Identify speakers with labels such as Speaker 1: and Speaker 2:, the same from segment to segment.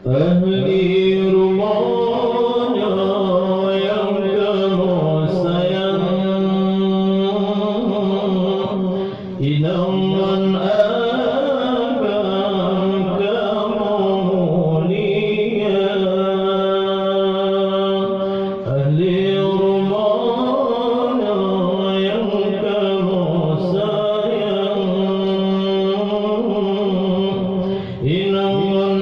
Speaker 1: ahli rumahnya yang kamu sayang, idaman akan kamu mulia. Ahli rumahnya yang kamu sayang, idaman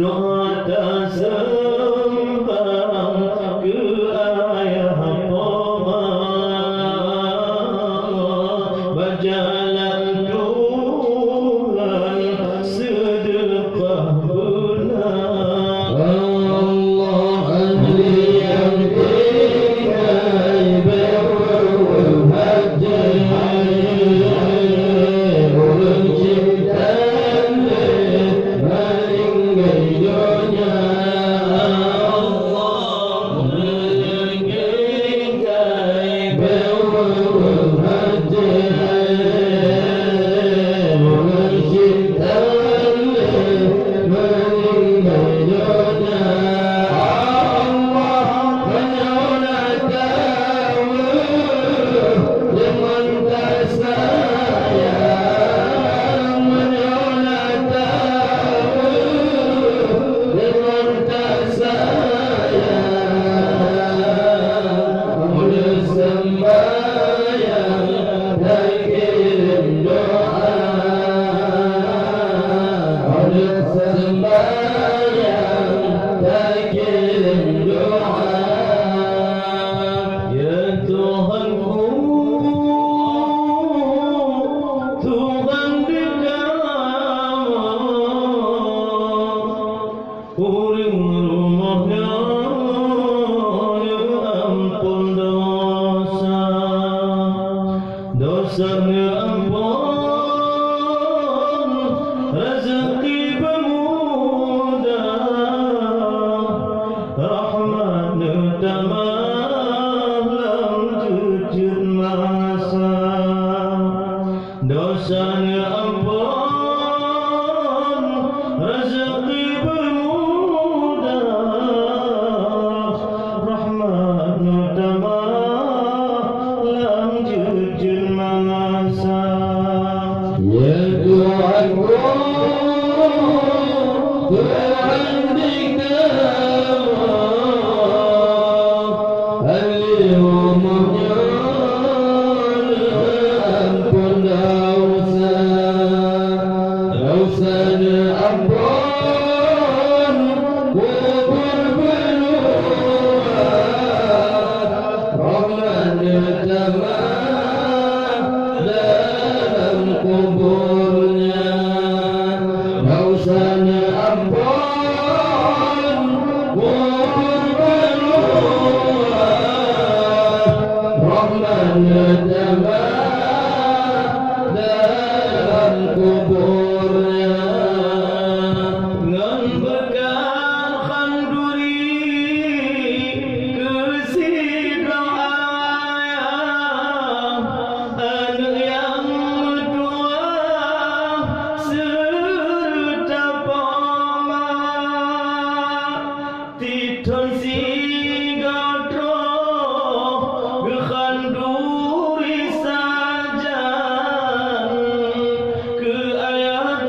Speaker 1: doa tak sembang ke ayah Toha, berjalan Tuhan sedekah benar. Allah ahli yang tinggal berwajib ulun cintaan meninggal dunia. Allah meninggal berwajib ulun cintaan meninggal dunia. Dosanya ampun, rezeki bermudah, rahmat tamah lam jujur masa. Dosanya ampun, rezeki bermudah, rahmat tamah lam jujur masa. Ya Tuhanku, Tuhan di kamu, ahli umumnya ampun dosa, dosanya ampun, kubur beruang, rahmatnya tamah dalam kuburnya. Dosanya ampun, kubur beruang, rahmatnya tamah dalam kuburnya. Ngan berkat khanduri kesi doa anak yang tua serta pama titon si gadro khanduri saja ke ayat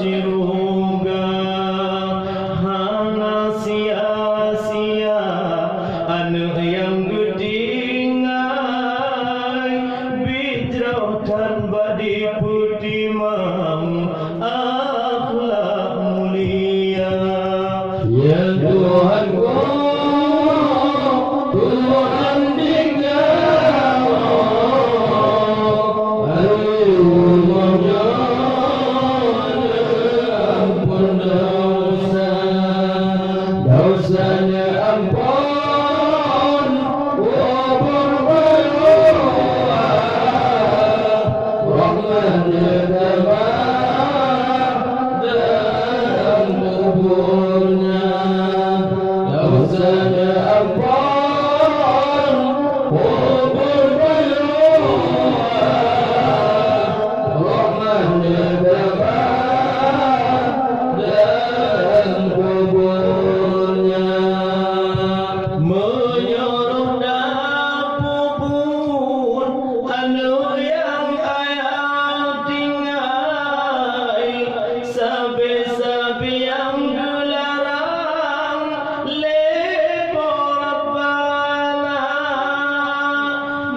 Speaker 1: siruga hana sia-sia anu yang gedingai bijrautan badi putih mam akhlak mulia.
Speaker 2: Ya Tuhanku, Tuhan tinggal ampun dosanya ampun, berdoa rahmatnya dalam kuburnya, dosanya ampun, berdoa rahmatnya dalam kuburnya.
Speaker 1: Menyorong dapur anu yang ayah tinggal sabi-sabi yang dilarang lepo Rabbana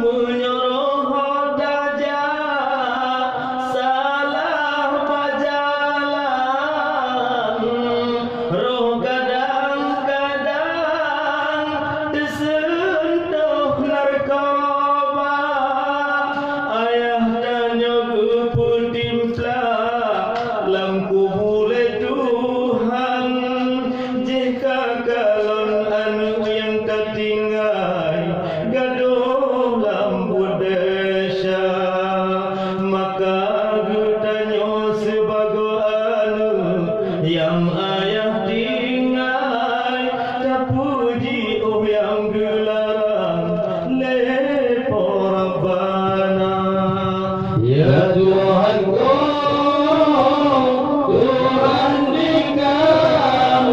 Speaker 1: menyorong hodaja salah bajalan roh kadang-kadang tersentuh narkoba ayah tanya pun timplah lampu boleh Tuhan jika kalon anu yang tertinggal gaduh lampu desa maka tanya sebagai anu yang ayah tinggal tak puji oh yang gelarang lepo Rabbana.
Speaker 2: Ya Tuhanku, Tuhan tinggal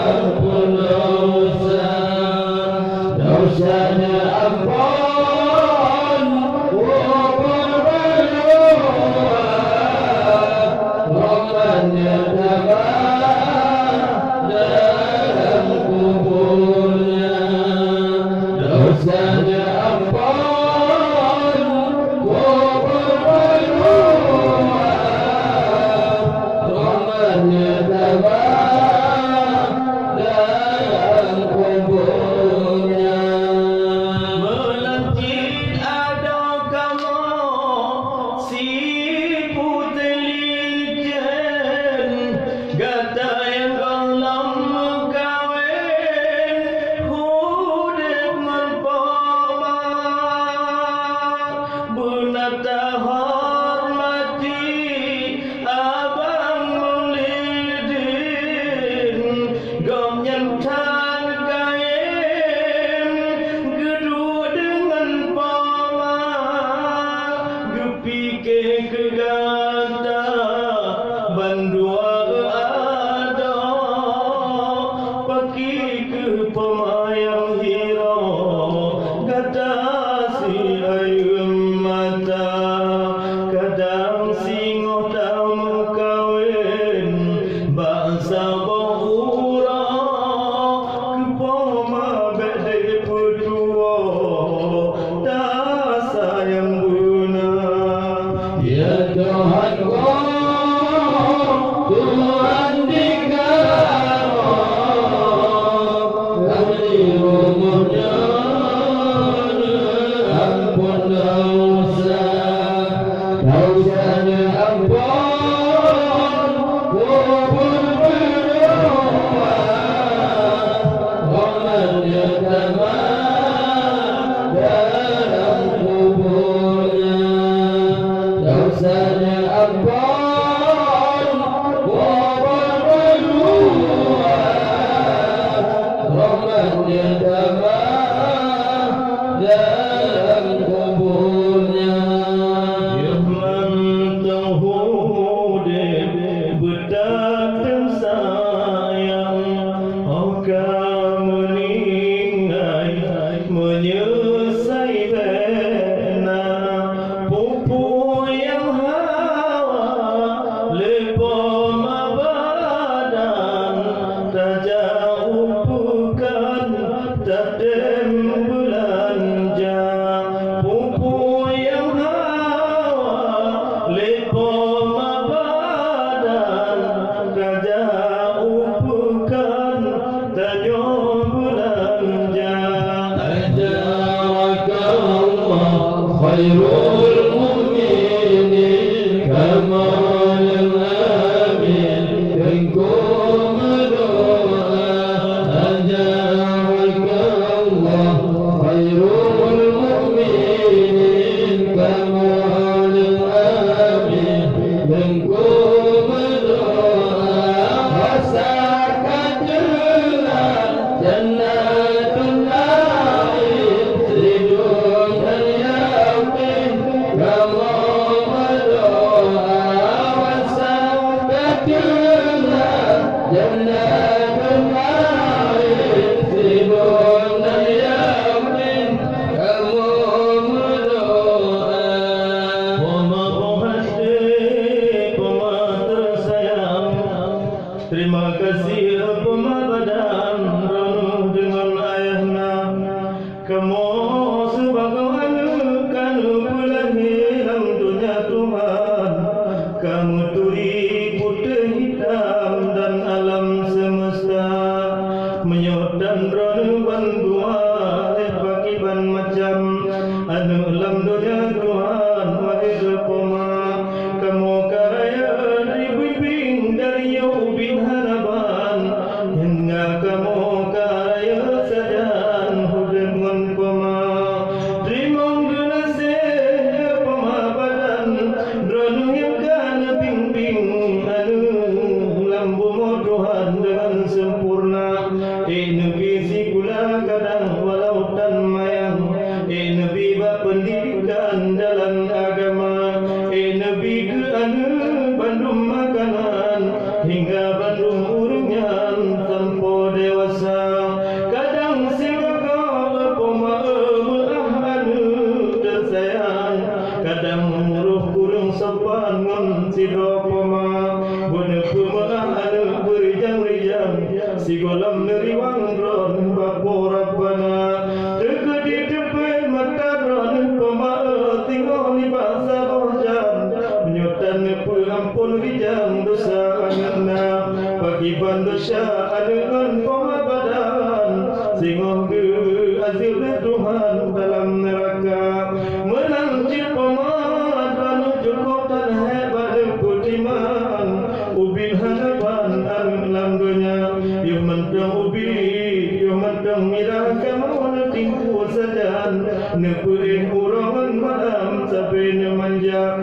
Speaker 2: ampun dosanya ampun, berdoa rahmatnya dalam kuburnya, dosanya ampun, berdoa rahmatnya dalam kuburnya.
Speaker 1: Melangkit ada kamu si putelijen gata yang dalam kawin hudip merpoma bunata hormati abang melidin gom nyantan kain gedua dengan poma gepike ke gata bandua ada pagi ke pemayang hiro gata si ayu mata kadang singoh tamu kawin bangsa bahura kepoma bede pedua tak sayang guna.
Speaker 2: Ya Tuhanku, Tuhan tinggal umurnya ampun dosanya ampun, berdoa rahmatnya dalam kuburnya, dosanya ampun, berdoa rahmatnya dalam kuburnya.
Speaker 1: Irman tahude betatan sayang Okam meninggai menyesai
Speaker 2: khairul mu'minin kamal amin Engkau berdoa ajaka Allah khairul mu'minin kamal amin Engkau berdoa rasakan jelas jannatul na'im ridwan dan yakin kamu berdoa rasakan jelas jannatul na'im ridwan dan yakin kamu berdoa.
Speaker 1: Poma penghati, poma tersayang, terima kasih poma badan penuh dengan ayahna. Kamu sebagai anak kanu pelahir dalam dunia Tuhan. Kamu turi putih hitam dan alam semesta. Menyot dan ronuban dua pakiban macam anu dalam dunia Tuhan. Wahai poma, kamu karaya dibimbing dari ubin harapan hingga kamu karaya sajan hudungan poma. Terima kasih poma badan dronu yang kan bimbing anu lambu Tuhan dengan sempurna. Nabi sikula kadang walau tan mayang. Nabi bak pendidikan dalam agama. Nabi ke anu bandung makanan hingga bandung urungan tanpa dewasa. Kadang silaga poma anu tersayang. Kadang muruh kurung sopan ngon sido poma. Bune poma anu berjang-jang sigolam neriwang ron bapo rabbana. Tegedi depan mata ron poma tinggal ni bahasa bojan. Menyutan pengampun rijang dosa anana. Pakiban dosa adegan poma badan. Singoh ke azil Tuhan dalam neraka. Menanjir poma dan cukup dan hebat putiman. Ubin hadapan alam dunia. Yo mentang ubi, yo mentang mirah kamu tingku sajan. Nepuin urangan malam sampai nemanja.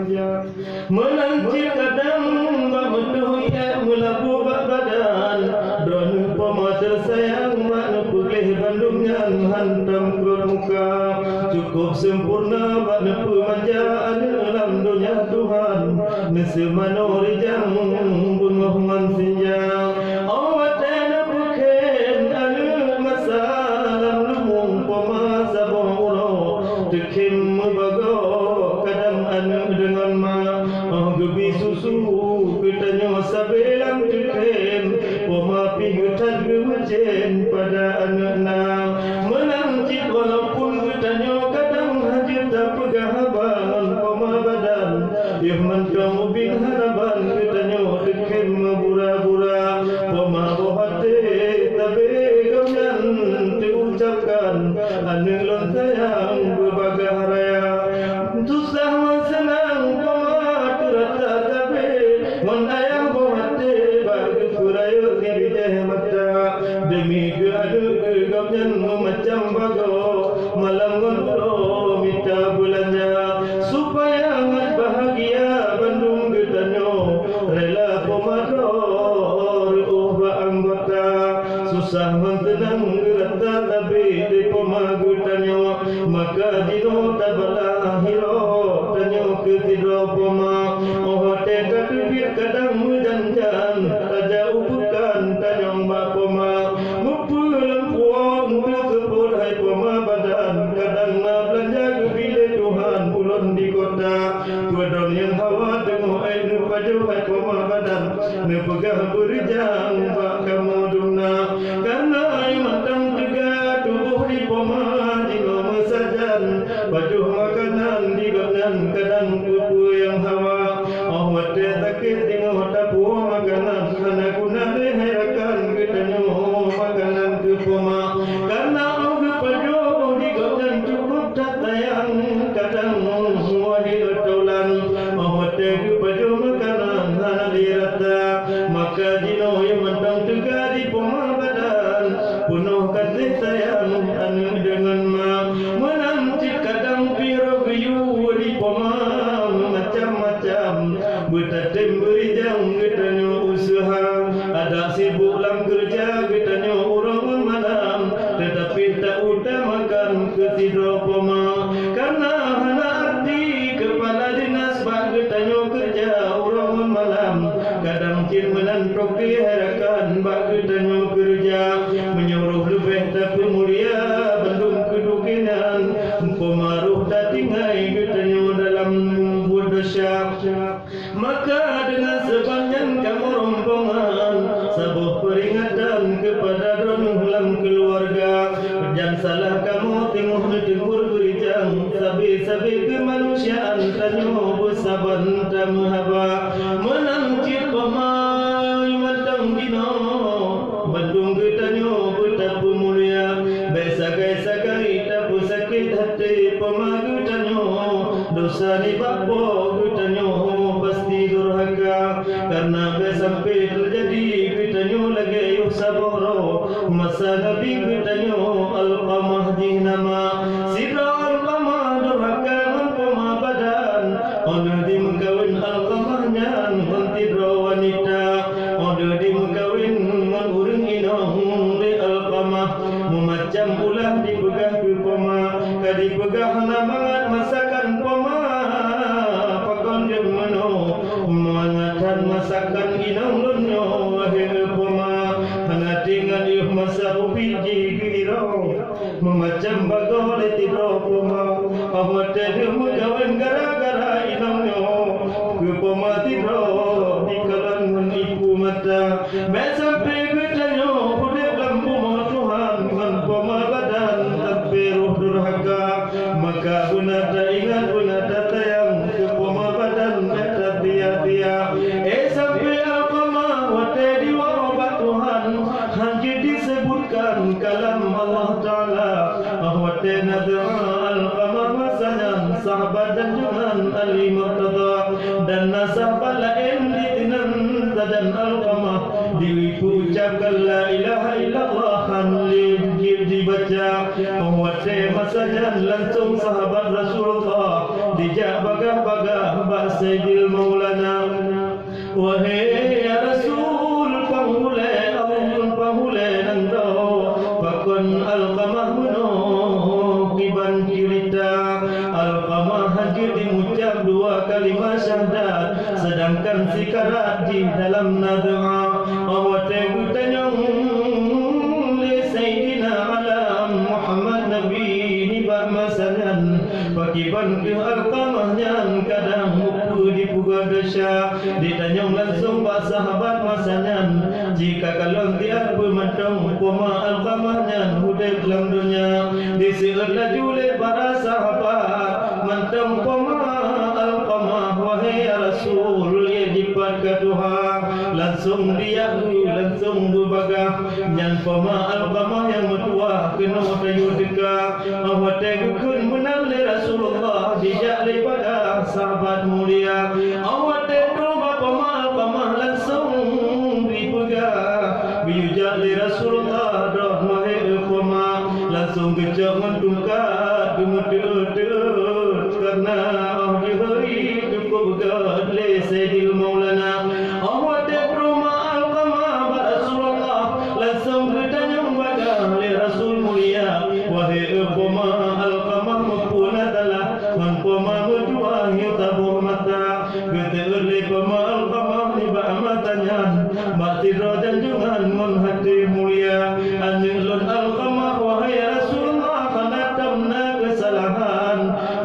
Speaker 1: Menanti kadang memenuhi melabu badan. Drone poma tersayang mana pulih bandungnya hantam keluar muka. Cukup sempurna mana pemanja dalam dunia Tuhan. Nesemano rijang bunga man senja. Awat ana bukan anu masalam lumung poma sabong ulo. Tekim bago kadang anu dengan ma. Gebi susu ketanyo sabelang tekim. Poma pigutan gemejen pada anak na. Menanti walaupun ketanyo kadang hajir tak pegah abang poma badan. Yo mentang ubin harapan ketanyo tekim bura-bura. Poma bohate tabe gamyan diucapkan anu lon sayang berbagai raya. Susah senang poma terata tabe mon ayah bohate bagi furayo dijeh mata. Demi keadu gamyan macam bago malam ngontro minta belanja supaya ngat bahagia Bandung getanyo rela pomador ubah anggota susah mentenang gerata tapi di pomagutanyo maka dino tabala hiro tanyo ketidro poma oh teka tubir kadang mujanjan raja ubukan tanyong poma mupulang puang kekepul hai poma badan kadang na belanja gebile Tuhan ulun di kota godon yang hawa tengok air paju hai poma badan nepegah berjang bak kamu duna karena ai matang tega tubuh di poma jino mesajan baju makanan di godon kadang kupu yang hawa oh wate sakit tengok tapu makanan kana guna deh herakan getanyo makanan ke poma karena au paju di godon cukup tak tayang kadang kemanusiaan tanyo bersaban tamhaba menang cip pemai matang dino bandung getanyo betapa mulia besagai-sagai tapu sakit hati pemagu tanyo dosa ni bapo getanyo pasti durhaka karena sampai terjadi getanyo lagi yuk saboro masa nabi getanyo al-qamah dinama sidra al-qamah durhaka mempama badan order di mengkawin al-qamahnya mentidro wanita order di mengkawin mengurung inong di al-qamah memacam ulah dipegah ke pama kadipegah namangat masakan pama pakon dia meno mengatakan masakan inong lunyo wahai pama hangatingan yuh masa upiji giro memacam bagol tidro pama awat dia mengawin gara-gara inongyo ke pama tidro di kalan menipu mata sampai getanyo budek lampu Tuhan dengan pama badan tapi roh durhaka maka bunada ingat bunada tayang ke pama badan meta tia-tia sampai al-qamah wate diwabat Tuhan hanya disebutkan kalam Allah Ta'ala wate nadra al-qamah masanya sahabat dan jungan Ali Murtada dan nasabah lain ditinan dan al-qamah diucapkan la ilaha illallah hanlir dibaca wate masanya langsung sahabat Rasulullah dijak bagah-bagah Sayyidil Maulana wahai ya Rasul pahule amun pahule nando bakon al-qamah muno kiban cerita al-qamah hadir diucap dua kalimat syahadat sedangkan sikarat di dalam nad'a awate gutanyong li sayyidina alam Muhammad Nabi ni masanan pakiban ke al-qamahnya kadang muku dipuga dosya ditanyong langsung pak sahabat masanan jika kalau tiap bermantong poma al-qamahnya hudai dalam dunia disirat laju oleh para sahabat mantong poma al-qamah wahai ya Rasul ya jipat ke Tuhan langsung dia langsung berbagah yang poma al-qamah yang metua kena tayu deka awate kun menang le Rasulullah dijak daripada sahabat mulia awate doa poma al-qamah langsung dipegah bijak le Rasulullah doa mahir poma langsung kejak mentungkat gemedut karena di hari cukup begat le Sayyidil Maulana awate rumah al-qamah Rasulullah langsung bertanya kepada le Rasul mulia wahai poma al-qamah mempuna dalah mempoma berdua tabuh mata geter le poma al-qamah ni matanya mati rojan jungan menghati mulia anilun al-qamah wahai Rasulullah kanatamna kesalahan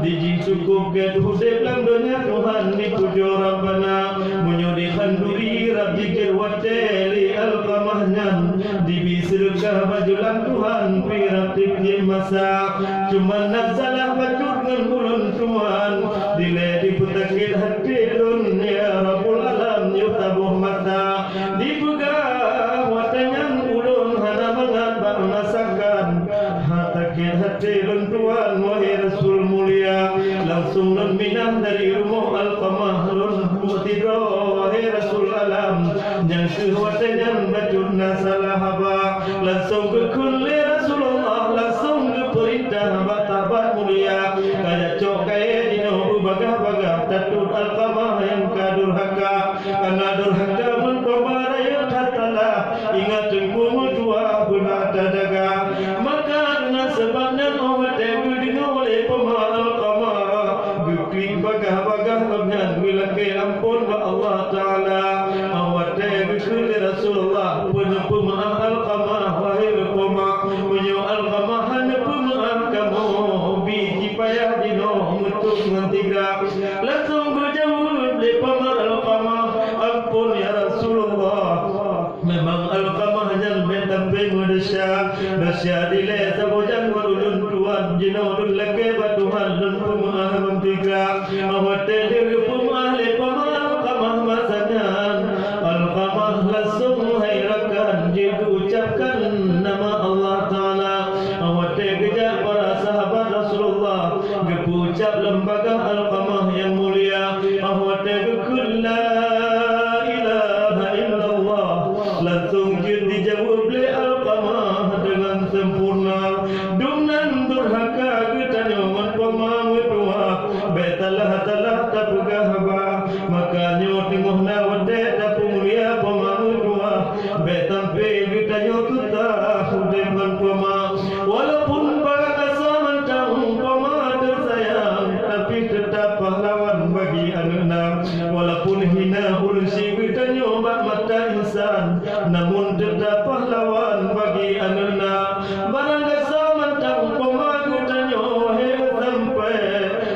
Speaker 1: diji cukup ke hudib lang dunia Tuhan dipujo Rabbana menyudikan duri Rab jikir wateli al-qamahnya dibisirkah bajulan Tuhan pirap tipnya masa cuma nazalah bacut dengan bulun Tuhan dile diputakir hati dunia Rabbul Alam yutabuh mata dipegah watanyan ulun hana mengat masakan hatakir hati lun Tuhan wahai Rasul mulia langsung lun minah dari rumah al-qamah lun mutidro wahai Rasul Alam yang kewatanyan bacut nasalah haba langsung ke kulli Rasulullah langsung ke perintah tabat mulia kaya cok kaya dino bagah-bagah tatut al-qamah yang kadurhaka karena durhaka mentobaraya tatala ingat tengku mudua guna tadaga maka dengan sebabnya awat dewi dino oleh pema al-qamah bukti bagah-bagah kemudian bila ke ampun wa Allah Ta'ala awat dewi kulli Rasulullah pema al-qamah wahai pema punyo al-qamah hanya pema kamu biji payah dino mutuk mentiga langsung berjawab le pema al-qamah ampun ya Rasulullah memang al-qamah yang mentampai Dasya dile sabojan walulun tuan jinodun leke batuhan dan pemahaman tiga Awat terjadi pemahli pemah masanan Al-Qamah langsung hairakan jika ucapkan nama Allah Ta'ala. Awat terjadi para sahabat Rasulullah ucap lembaga Al-Qamah yang mulia. Awat terjadi la ilaha illallah langsung dijawab oleh Al-Qamah dengan sempurna. Dengan durhaka kita nyaman pemamu tua betalah talah tapugah ba makanya tengok na wade tapu mulia pemamu tua betampe kita nyotuta dengan pema walaupun para kasaman tahu pema tersayang tapi tetap pahlawan bagi anak. Walaupun hina ursi kita nyoba mata insan namun tetap pahlawan bagi anak. Barang kasaman tahu pema kita nyohe sampai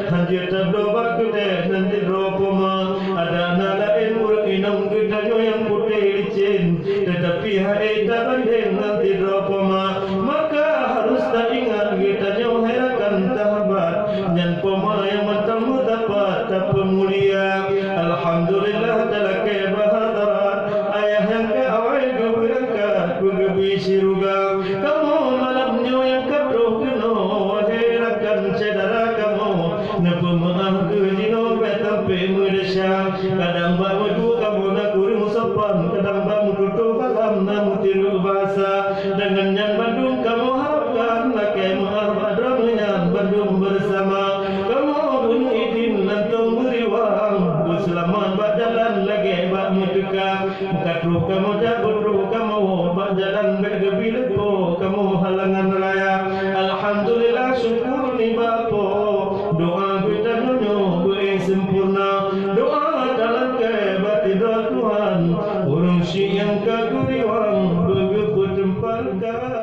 Speaker 1: hanjir terdoba kita nanti ropoma ada nalain urinam kita yang putih licin tetapi hai tak banding nanti ropoma maka harus tak ingat kita nyoherakan tahabat dan poma yang matamu dapat tak pemulia. Alhamdulillah telah kebahadaran ayah yang ke awal berangkat bergebi siruga kamu malamnya yang kabruh kena wahirakan saudara kamu napa maaf ke dino betampe mudasya kadang bamu tu kamu nak kuri musapan kadang bamu tutup balam namu tiru bahasa dengan yang Bandung kamu harapkan lakai maaf adramnya Bandung bersama kamu bunuh idin nantung beriwang berselamat bak jalan lagi bak mutuka katru kamu jabutru kamu bak jalan bak gebi lepo kamu halangan raya. Alhamdulillah syukur ni bapo doa kita nyonya sempurna doa dalam kebatidra Tuhan urung si yang kaguriwang begitu tempatkan